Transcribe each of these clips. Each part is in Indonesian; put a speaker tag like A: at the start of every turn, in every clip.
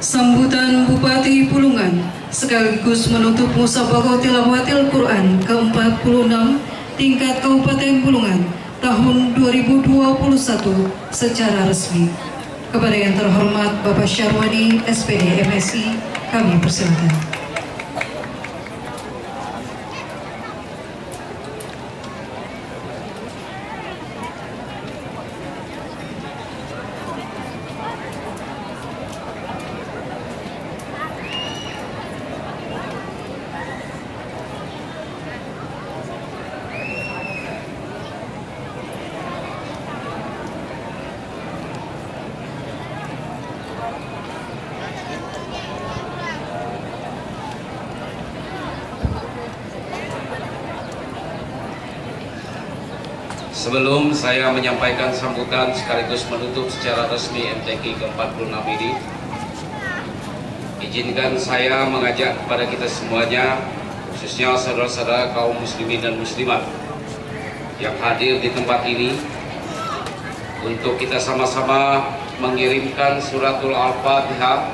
A: Sambutan Bupati Bulungan sekaligus menutup musabaqah tilawatil Quran ke-46 tingkat Kabupaten Bulungan tahun 2021 secara resmi. Kepada yang terhormat Bapak Syarwani SPD MSI, kami persilakan.
B: Sebelum saya menyampaikan sambutan sekaligus menutup secara resmi MTQ ke-46 ini, izinkan saya mengajak kepada kita semuanya, khususnya saudara-saudara kaum muslimin dan muslimat yang hadir di tempat ini, untuk kita sama-sama mengirimkan suratul Al-Fatihah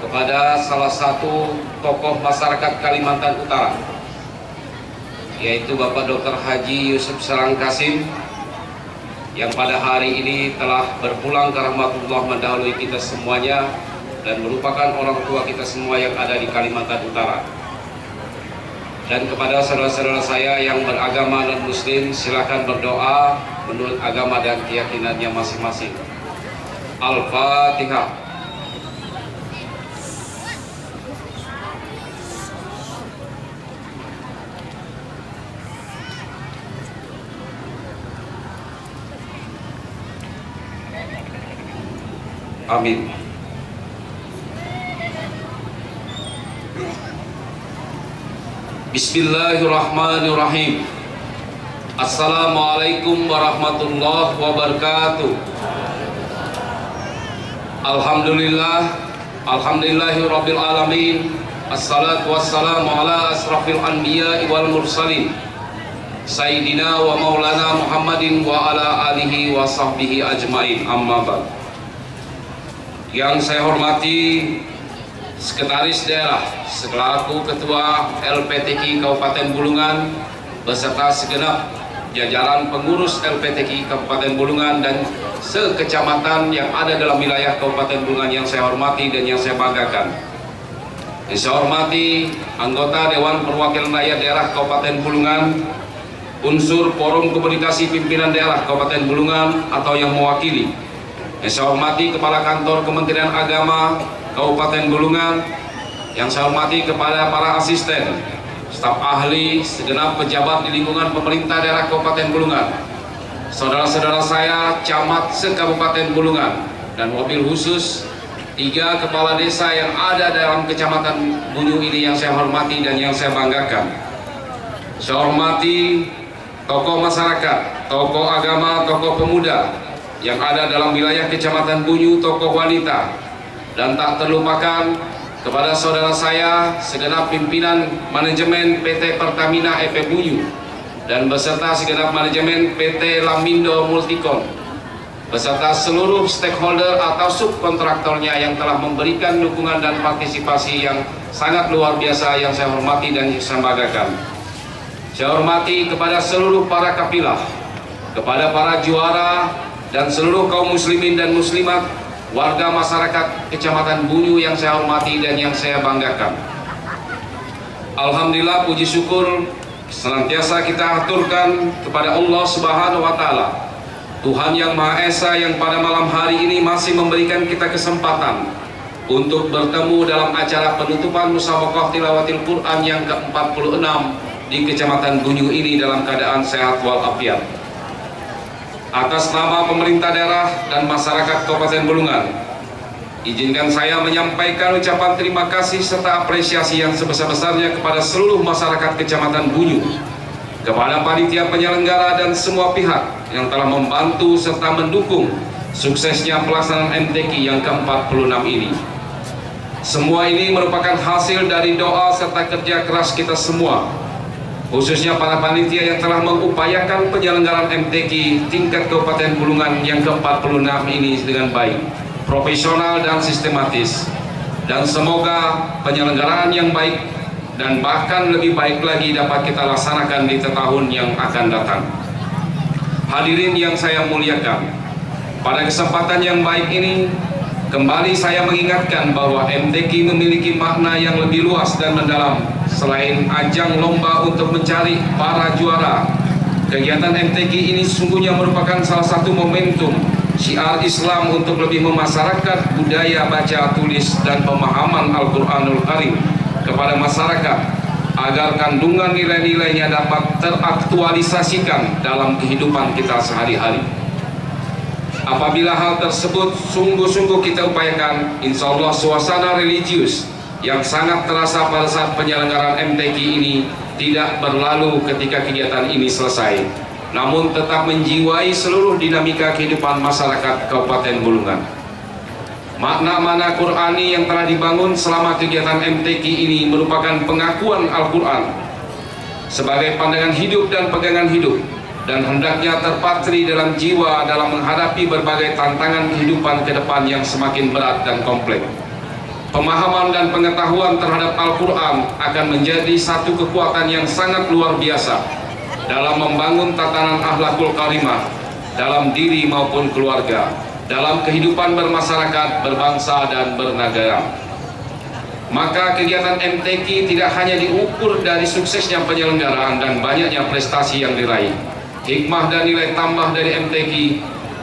B: kepada salah satu tokoh masyarakat Kalimantan Utara, yaitu Bapak Dr. Haji Yusuf Sarang Kasim, yang pada hari ini telah berpulang ke rahmatullah mendahului kita semuanya dan merupakan orang tua kita semua yang ada di Kalimantan Utara. Dan kepada saudara-saudara saya yang beragama non-muslim, silakan berdoa menurut agama dan keyakinannya masing-masing. Al-Fatihah. Amin. Bismillahirrahmanirrahim. Assalamualaikum warahmatullahi wabarakatuh. Alhamdulillah, alhamdulillahirabbil alamin. Assalatu wassalamu ala asrafil anbiya'i wal mursalin, Sayyidina wa maulana Muhammadin wa ala alihi wa sahbihi ajmain. Amma ba'd. Yang saya hormati Sekretaris Daerah selaku Ketua LPTQ Kabupaten Bulungan beserta segenap jajaran pengurus LPTQ Kabupaten Bulungan dan sekecamatan yang ada dalam wilayah Kabupaten Bulungan yang saya hormati dan yang saya banggakan. Yang saya hormati anggota Dewan Perwakilan Rakyat Daerah Kabupaten Bulungan, unsur Forum Komunikasi Pimpinan Daerah Kabupaten Bulungan atau yang mewakili. Yang saya hormati Kepala Kantor Kementerian Agama Kabupaten Bulungan, yang saya hormati kepada para asisten, staf ahli, segenap pejabat di lingkungan pemerintah daerah Kabupaten Bulungan, saudara-saudara saya camat se-Kabupaten Bulungan, dan wabil khusus 3 kepala desa yang ada dalam Kecamatan Bunyu ini yang saya hormati dan yang saya banggakan. Saya hormati tokoh masyarakat, tokoh agama, tokoh pemuda yang ada dalam wilayah Kecamatan Bunyu, tokoh wanita, dan tak terlupakan kepada saudara saya segenap pimpinan manajemen PT Pertamina EP Bunyu dan beserta segenap manajemen PT Lamindo Multicom beserta seluruh stakeholder atau subkontraktornya yang telah memberikan dukungan dan partisipasi yang sangat luar biasa yang saya hormati dan saya banggakan. Saya hormati kepada seluruh para kapilah, kepada para juara dan seluruh kaum muslimin dan muslimat, warga masyarakat Kecamatan Bunyu yang saya hormati dan yang saya banggakan. Alhamdulillah, puji syukur senantiasa kita aturkan kepada Allah Subhanahu wa Ta'ala, Tuhan yang Maha Esa, yang pada malam hari ini masih memberikan kita kesempatan untuk bertemu dalam acara penutupan musabaqah tilawatil Quran yang ke-46 di Kecamatan Bunyu ini dalam keadaan sehat walafiat. Atas nama pemerintah daerah dan masyarakat Kabupaten Bulungan, izinkan saya menyampaikan ucapan terima kasih serta apresiasi yang sebesar-besarnya kepada seluruh masyarakat Kecamatan Bunyu, kepada panitia penyelenggara dan semua pihak yang telah membantu serta mendukung suksesnya pelaksanaan MTQ yang ke-46 ini. Semua ini merupakan hasil dari doa serta kerja keras kita semua, khususnya para panitia yang telah mengupayakan penyelenggaraan MTQ tingkat Kabupaten Bulungan yang ke-46 ini dengan baik. profesional dan sistematis, dan semoga penyelenggaraan yang baik dan bahkan lebih baik lagi dapat kita laksanakan di tahun yang akan datang. Hadirin yang saya muliakan, pada kesempatan yang baik ini kembali saya mengingatkan bahwa MTQ memiliki makna yang lebih luas dan mendalam. Selain ajang lomba untuk mencari para juara, kegiatan MTQ ini sesungguhnya merupakan salah satu momentum syiar Islam untuk lebih memasyarakat budaya baca, tulis, dan pemahaman Al-Quranul Karim kepada masyarakat, agar kandungan nilai-nilainya dapat teraktualisasikan dalam kehidupan kita sehari-hari. Apabila hal tersebut sungguh-sungguh kita upayakan, insya Allah suasana religius yang sangat terasa pada saat penyelenggaraan MTQ ini tidak berlalu ketika kegiatan ini selesai, namun tetap menjiwai seluruh dinamika kehidupan masyarakat Kabupaten Bulungan. Makna-makna Qur'ani yang telah dibangun selama kegiatan MTQ ini merupakan pengakuan Al-Quran sebagai pandangan hidup dan pegangan hidup, dan hendaknya terpatri dalam jiwa dalam menghadapi berbagai tantangan kehidupan ke depan yang semakin berat dan kompleks. Pemahaman dan pengetahuan terhadap Al-Quran akan menjadi satu kekuatan yang sangat luar biasa dalam membangun tatanan akhlakul karimah dalam diri maupun keluarga, dalam kehidupan bermasyarakat, berbangsa, dan bernegara. Maka kegiatan MTQ tidak hanya diukur dari suksesnya penyelenggaraan dan banyaknya prestasi yang diraih. Hikmah dan nilai tambah dari MTQ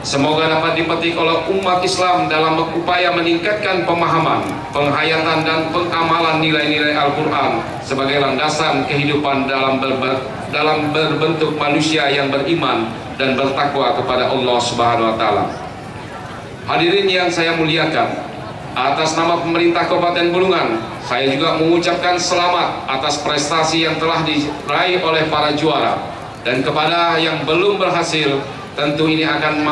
B: semoga dapat dipetik oleh umat Islam dalam upaya meningkatkan pemahaman, penghayatan, dan pengamalan nilai-nilai Al-Quran sebagai landasan kehidupan dalam berbentuk manusia yang beriman dan bertakwa kepada Allah Subhanahu wa Ta'ala. Hadirin yang saya muliakan, atas nama pemerintah Kabupaten Bulungan, saya juga mengucapkan selamat atas prestasi yang telah diraih oleh para juara, dan kepada yang belum berhasil, tentu ini akan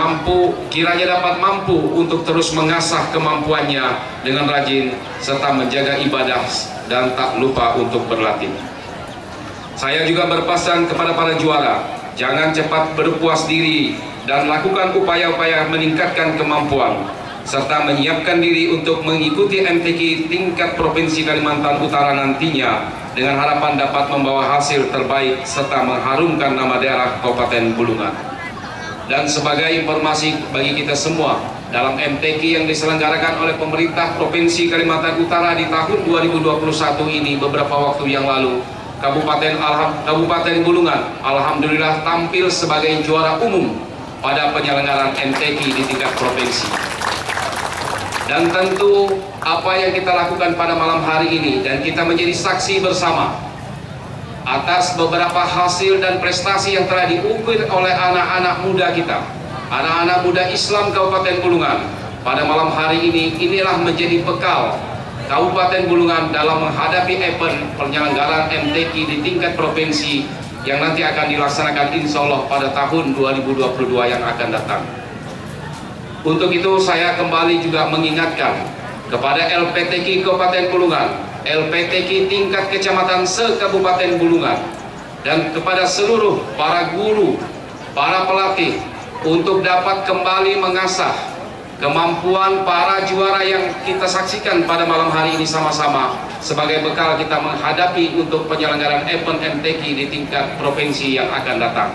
B: kiranya dapat mampu untuk terus mengasah kemampuannya dengan rajin serta menjaga ibadah dan tak lupa untuk berlatih. Saya juga berpesan kepada para juara, jangan cepat berpuas diri dan lakukan upaya-upaya meningkatkan kemampuan serta menyiapkan diri untuk mengikuti MTQ tingkat Provinsi Kalimantan Utara nantinya, dengan harapan dapat membawa hasil terbaik serta mengharumkan nama daerah Kabupaten Bulungan. Dan sebagai informasi bagi kita semua, dalam MTQ yang diselenggarakan oleh pemerintah Provinsi Kalimantan Utara di tahun 2021 ini, beberapa waktu yang lalu, Kabupaten Bulungan alhamdulillah tampil sebagai juara umum pada penyelenggaraan MTQ di tingkat provinsi. Dan tentu apa yang kita lakukan pada malam hari ini, dan kita menjadi saksi bersama atas beberapa hasil dan prestasi yang telah diukir oleh anak-anak muda kita, anak-anak muda Islam Kabupaten Bulungan pada malam hari ini. Inilah menjadi bekal Kabupaten Bulungan dalam menghadapi event penyelenggaraan MTQ di tingkat provinsi yang nanti akan dilaksanakan insya Allah pada tahun 2022 yang akan datang. Untuk itu saya kembali juga mengingatkan kepada LPTQ Kabupaten Bulungan, LPTQ tingkat kecamatan se-Kabupaten Bulungan, dan kepada seluruh para guru, para pelatih untuk dapat kembali mengasah kemampuan para juara yang kita saksikan pada malam hari ini sama-sama sebagai bekal kita menghadapi untuk penyelenggaraan event MTQ di tingkat provinsi yang akan datang.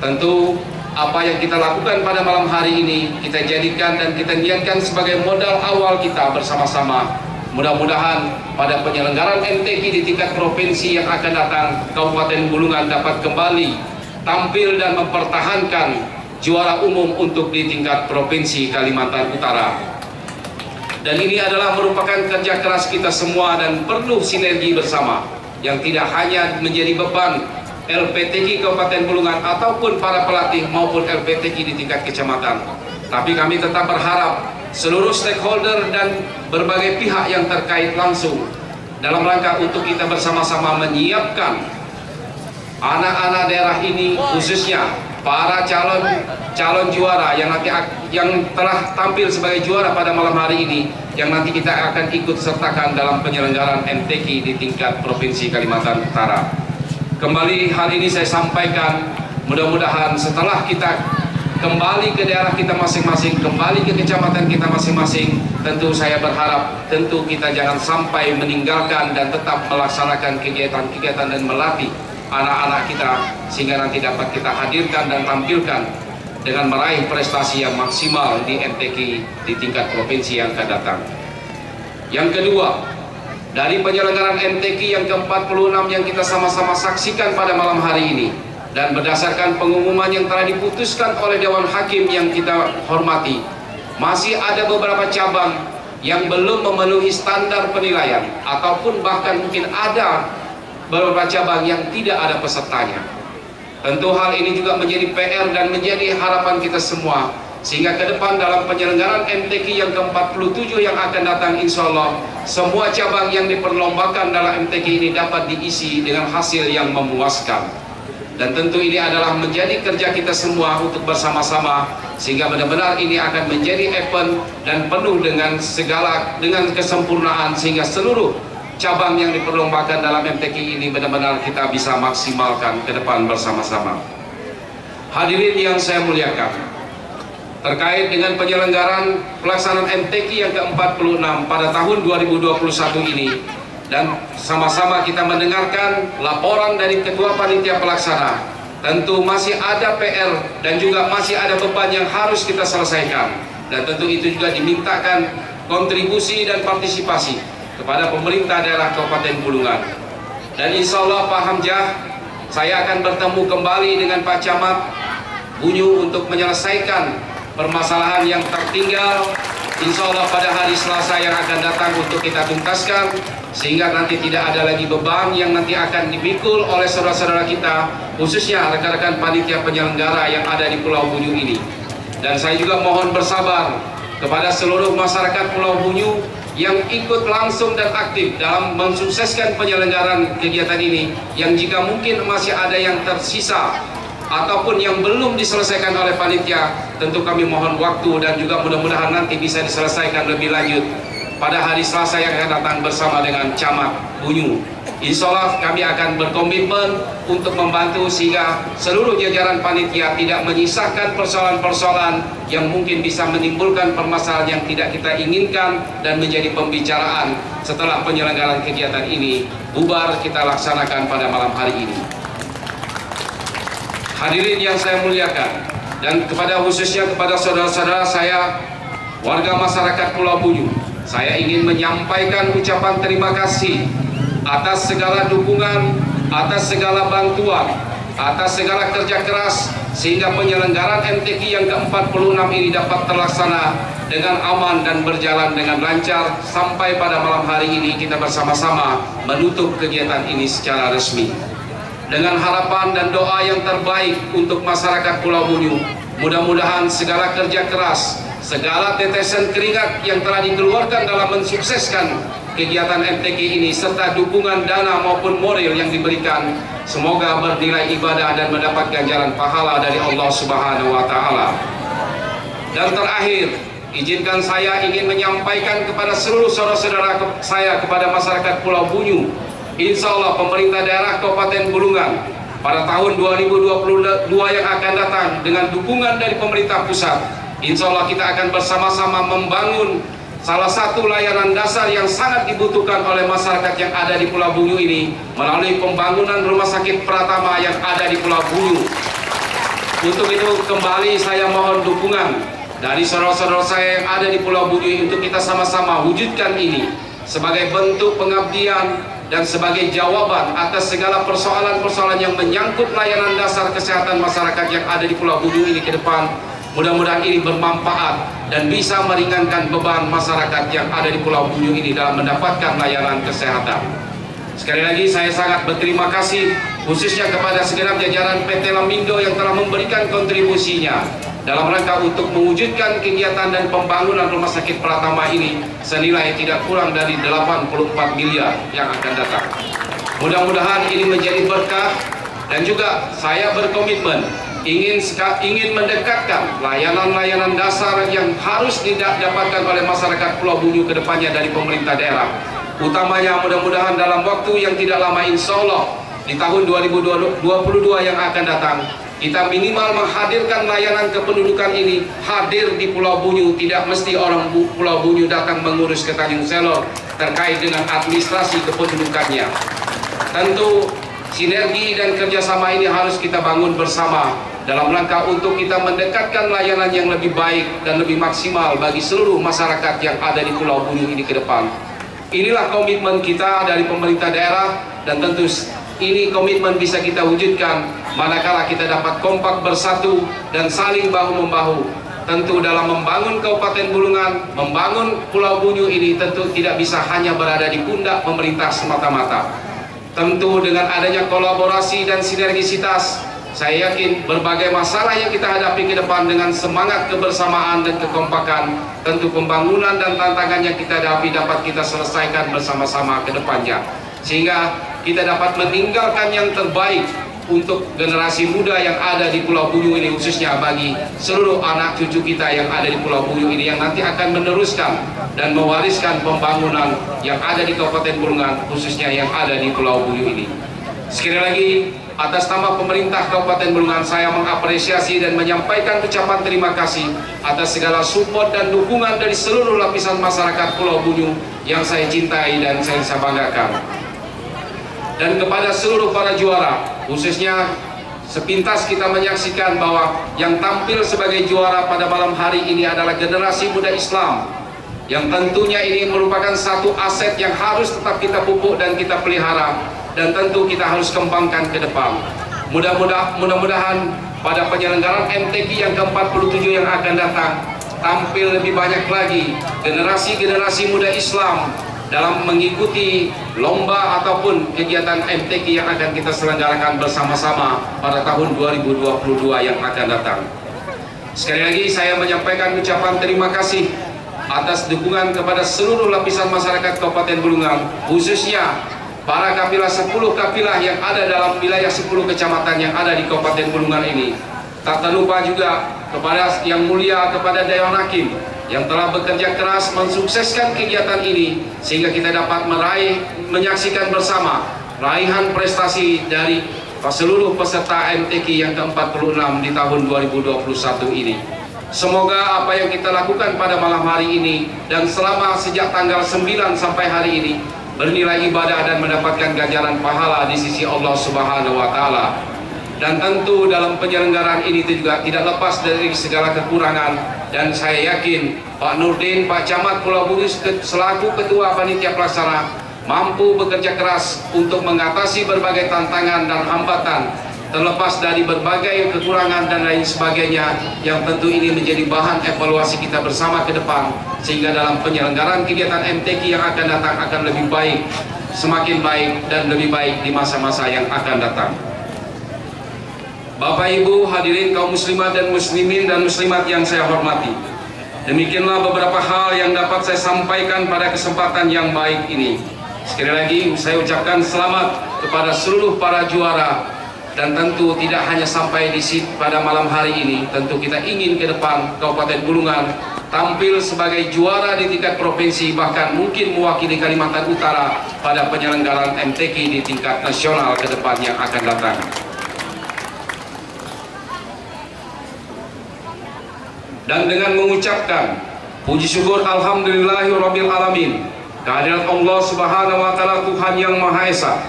B: Tentu apa yang kita lakukan pada malam hari ini kita jadikan dan kita niatkan sebagai modal awal kita bersama-sama. Mudah-mudahan pada penyelenggaraan MTQ di tingkat provinsi yang akan datang, Kabupaten Bulungan dapat kembali tampil dan mempertahankan juara umum untuk di tingkat provinsi Kalimantan Utara. Dan ini adalah merupakan kerja keras kita semua dan perlu sinergi bersama yang tidak hanya menjadi beban LPTQ Kabupaten Bulungan ataupun para pelatih maupun LPTQ di tingkat kecamatan. Tapi kami tetap berharap seluruh stakeholder dan berbagai pihak yang terkait langsung dalam rangka untuk kita bersama-sama menyiapkan anak-anak daerah ini, khususnya para calon juara yang nanti yang telah tampil sebagai juara pada malam hari ini, yang nanti kita akan ikut sertakan dalam penyelenggaraan MTQ di tingkat Provinsi Kalimantan Utara. Kembali hal ini saya sampaikan, mudah-mudahan setelah kita kembali ke daerah kita masing-masing, kembali ke kecamatan kita masing-masing. Tentu saya berharap, tentu kita jangan sampai meninggalkan dan tetap melaksanakan kegiatan-kegiatan dan melatih anak-anak kita, sehingga nanti dapat kita hadirkan dan tampilkan dengan meraih prestasi yang maksimal di MTQ di tingkat provinsi yang akan datang. Yang kedua, dari penyelenggaraan MTQ yang ke-46 yang kita sama-sama saksikan pada malam hari ini, dan berdasarkan pengumuman yang telah diputuskan oleh Dewan Hakim yang kita hormati, masih ada beberapa cabang yang belum memenuhi standar penilaian, ataupun bahkan mungkin ada beberapa cabang yang tidak ada pesertanya. Tentu hal ini juga menjadi PR dan menjadi harapan kita semua, sehingga ke depan dalam penyelenggaraan MTQ yang ke-47 yang akan datang, insya Allah semua cabang yang diperlombakan dalam MTQ ini dapat diisi dengan hasil yang memuaskan. Dan tentu ini adalah menjadi kerja kita semua untuk bersama-sama, sehingga benar-benar ini akan menjadi event dan penuh dengan kesempurnaan, sehingga seluruh cabang yang diperlombakan dalam MTQ ini benar-benar kita bisa maksimalkan ke depan bersama-sama. Hadirin yang saya muliakan, terkait dengan penyelenggaraan pelaksanaan MTQ yang ke-46 pada tahun 2021 ini, dan sama-sama kita mendengarkan laporan dari Ketua Panitia Pelaksana, tentu masih ada PR dan juga masih ada beban yang harus kita selesaikan, dan tentu itu juga dimintakan kontribusi dan partisipasi kepada pemerintah daerah Kabupaten Bulungan. Dan insya Allah Pak Hamzah, saya akan bertemu kembali dengan Pak Camat Bunyu untuk menyelesaikan permasalahan yang tertinggal, insya Allah pada hari Selasa yang akan datang untuk kita tuntaskan, sehingga nanti tidak ada lagi beban yang nanti akan dipikul oleh saudara-saudara kita, khususnya rekan-rekan panitia penyelenggara yang ada di Pulau Bunyu ini. Dan saya juga mohon bersabar kepada seluruh masyarakat Pulau Bunyu yang ikut langsung dan aktif dalam mensukseskan penyelenggaraan kegiatan ini, yang jika mungkin masih ada yang tersisa ataupun yang belum diselesaikan oleh panitia, tentu kami mohon waktu dan juga mudah-mudahan nanti bisa diselesaikan lebih lanjut pada hari Selasa yang akan datang bersama dengan Camat Bunyu. Insya Allah kami akan berkomitmen untuk membantu sehingga seluruh jajaran panitia tidak menyisakan persoalan-persoalan yang mungkin bisa menimbulkan permasalahan yang tidak kita inginkan dan menjadi pembicaraan setelah penyelenggaraan kegiatan ini bubar kita laksanakan pada malam hari ini. Hadirin yang saya muliakan, dan khususnya kepada saudara-saudara saya warga masyarakat Pulau Bunyu, saya ingin menyampaikan ucapan terima kasih atas segala dukungan, atas segala bantuan, atas segala kerja keras, sehingga penyelenggaraan MTQ yang ke-46 ini dapat terlaksana dengan aman dan berjalan dengan lancar sampai pada malam hari ini kita bersama-sama menutup kegiatan ini secara resmi. Dengan harapan dan doa yang terbaik untuk masyarakat Pulau Bunyu, mudah-mudahan segala kerja keras, segala tetesan keringat yang telah dikeluarkan dalam mensukseskan kegiatan MTQ ini, serta dukungan dana maupun moral yang diberikan, semoga bernilai ibadah dan mendapat ganjaran pahala dari Allah Subhanahu wa Ta'ala. Dan terakhir, izinkan saya ingin menyampaikan kepada seluruh saudara-saudara saya, kepada masyarakat Pulau Bunyu, insya Allah pemerintah daerah Kabupaten Bulungan pada tahun 2022 yang akan datang dengan dukungan dari pemerintah pusat, insya Allah kita akan bersama-sama membangun salah satu layanan dasar yang sangat dibutuhkan oleh masyarakat yang ada di Pulau Bunyu ini melalui pembangunan rumah sakit Pratama yang ada di Pulau Bunyu. Untuk itu kembali saya mohon dukungan dari saudara-saudara saya yang ada di Pulau Bunyu untuk kita sama-sama wujudkan ini sebagai bentuk pengabdian dan sebagai jawaban atas segala persoalan-persoalan yang menyangkut layanan dasar kesehatan masyarakat yang ada di Pulau Bunyu ini ke depan. Mudah-mudahan ini bermanfaat dan bisa meringankan beban masyarakat yang ada di Pulau Bunyu ini dalam mendapatkan layanan kesehatan. Sekali lagi saya sangat berterima kasih khususnya kepada segenap jajaran PT Lamindo yang telah memberikan kontribusinya dalam rangka untuk mewujudkan kegiatan dan pembangunan rumah sakit Pratama ini senilai tidak kurang dari 84 miliar yang akan datang. Mudah-mudahan ini menjadi berkah, dan juga saya berkomitmen ingin mendekatkan layanan-layanan dasar yang harus didapatkan oleh masyarakat Pulau Bunyu ke depannya dari pemerintah daerah. Utamanya mudah-mudahan dalam waktu yang tidak lama, insya Allah di tahun 2022 yang akan datang, kita minimal menghadirkan layanan kependudukan ini hadir di Pulau Bunyu. Tidak mesti orang Pulau Bunyu datang mengurus ke Tanjung Selor terkait dengan administrasi kependudukannya. Tentu sinergi dan kerjasama ini harus kita bangun bersama dalam rangka untuk kita mendekatkan layanan yang lebih baik dan lebih maksimal bagi seluruh masyarakat yang ada di Pulau Bunyu ini ke depan. Inilah komitmen kita dari pemerintah daerah, dan tentu ini komitmen bisa kita wujudkan manakala kita dapat kompak bersatu dan saling bahu-membahu. Tentu dalam membangun Kabupaten Bulungan, membangun Pulau Bunyu ini tentu tidak bisa hanya berada di pundak pemerintah semata-mata. Tentu dengan adanya kolaborasi dan sinergisitas, saya yakin berbagai masalah yang kita hadapi ke depan dengan semangat kebersamaan dan kekompakan, tentu pembangunan dan tantangan yang kita hadapi dapat kita selesaikan bersama-sama ke depannya, sehingga kita dapat meninggalkan yang terbaik untuk generasi muda yang ada di Pulau Bunyu ini, khususnya bagi seluruh anak cucu kita yang ada di Pulau Bunyu ini, yang nanti akan meneruskan dan mewariskan pembangunan yang ada di Kabupaten Bulungan, khususnya yang ada di Pulau Bunyu ini. Sekali lagi, atas nama pemerintah Kabupaten Bulungan, saya mengapresiasi dan menyampaikan ucapan terima kasih atas segala support dan dukungan dari seluruh lapisan masyarakat Pulau Bunyu yang saya cintai dan saya banggakan. Dan kepada seluruh para juara, khususnya sepintas kita menyaksikan bahwa yang tampil sebagai juara pada malam hari ini adalah generasi muda Islam, yang tentunya ini merupakan satu aset yang harus tetap kita pupuk dan kita pelihara, dan tentu kita harus kembangkan ke depan. Mudah-mudahan pada penyelenggaraan MTQ yang ke-47 yang akan datang, tampil lebih banyak lagi generasi-generasi muda Islam dalam mengikuti lomba ataupun kegiatan MTQ yang akan kita selenggarakan bersama-sama pada tahun 2022 yang akan datang. Sekali lagi saya menyampaikan ucapan terima kasih atas dukungan kepada seluruh lapisan masyarakat Kabupaten Bulungan, khususnya para kapilah 10 kapilah yang ada dalam wilayah 10 kecamatan yang ada di Kabupaten Bulungan ini. Tak terlupa juga kepada yang mulia, kepada Dewan Hakim yang telah bekerja keras mensukseskan kegiatan ini, sehingga kita dapat menyaksikan bersama raihan prestasi dari seluruh peserta MTQ yang ke-46 di tahun 2021 ini. Semoga apa yang kita lakukan pada malam hari ini dan selama sejak tanggal 9 sampai hari ini bernilai ibadah dan mendapatkan ganjaran pahala di sisi Allah Subhanahu wa Ta'ala. Dan tentu dalam penyelenggaraan ini juga tidak lepas dari segala kekurangan, dan saya yakin Pak Nurdin, Pak Camat Pulau Bunyu selaku Ketua Panitia Pelaksana mampu bekerja keras untuk mengatasi berbagai tantangan dan hambatan, terlepas dari berbagai kekurangan dan lain sebagainya, yang tentu ini menjadi bahan evaluasi kita bersama ke depan, sehingga dalam penyelenggaraan kegiatan MTQ yang akan datang akan lebih baik, semakin baik dan lebih baik di masa-masa yang akan datang. Bapak Ibu hadirin kaum muslimat dan muslimin dan muslimat yang saya hormati, demikianlah beberapa hal yang dapat saya sampaikan pada kesempatan yang baik ini. Sekali lagi saya ucapkan selamat kepada seluruh para juara, dan tentu tidak hanya sampai di sini pada malam hari ini, tentu kita ingin ke depan Kabupaten Bulungan tampil sebagai juara di tingkat provinsi, bahkan mungkin mewakili Kalimantan Utara pada penyelenggaraan MTQ di tingkat nasional ke depan yang akan datang. Dan dengan mengucapkan puji syukur alhamdulillahirabbil alamin kehadirat Allah Subhanahu wa Ta'ala, Tuhan yang Maha Esa,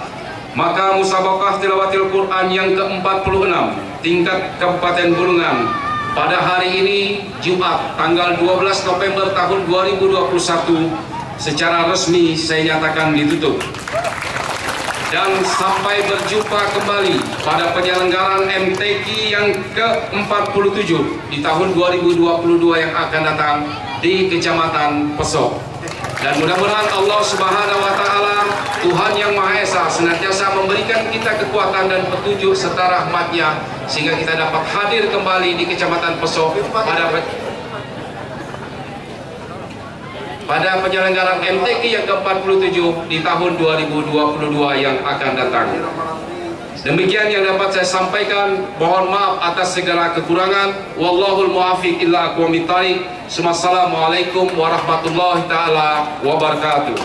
B: maka musabaqah tilawatil Quran yang ke-46 tingkat Kabupaten Bulungan pada hari ini Jumat tanggal 12 November tahun 2021 secara resmi saya nyatakan ditutup. Dan sampai berjumpa kembali pada penyelenggaraan MTQ yang ke-47 di tahun 2022 yang akan datang di Kecamatan Pesok. Dan mudah-mudahan Allah Subhanahu wa Ta'ala, Tuhan yang Maha Esa, senantiasa memberikan kita kekuatan dan petunjuk serta rahmat-Nya, sehingga kita dapat hadir kembali di Kecamatan Pesok pada penyelenggaraan MTQ yang ke-47 di tahun 2022 yang akan datang. Demikian yang dapat saya sampaikan. Mohon maaf atas segala kekurangan. Wallahul muwaffiq ila aqwamit thariq. Assalamualaikum warahmatullahi taala wabarakatuh.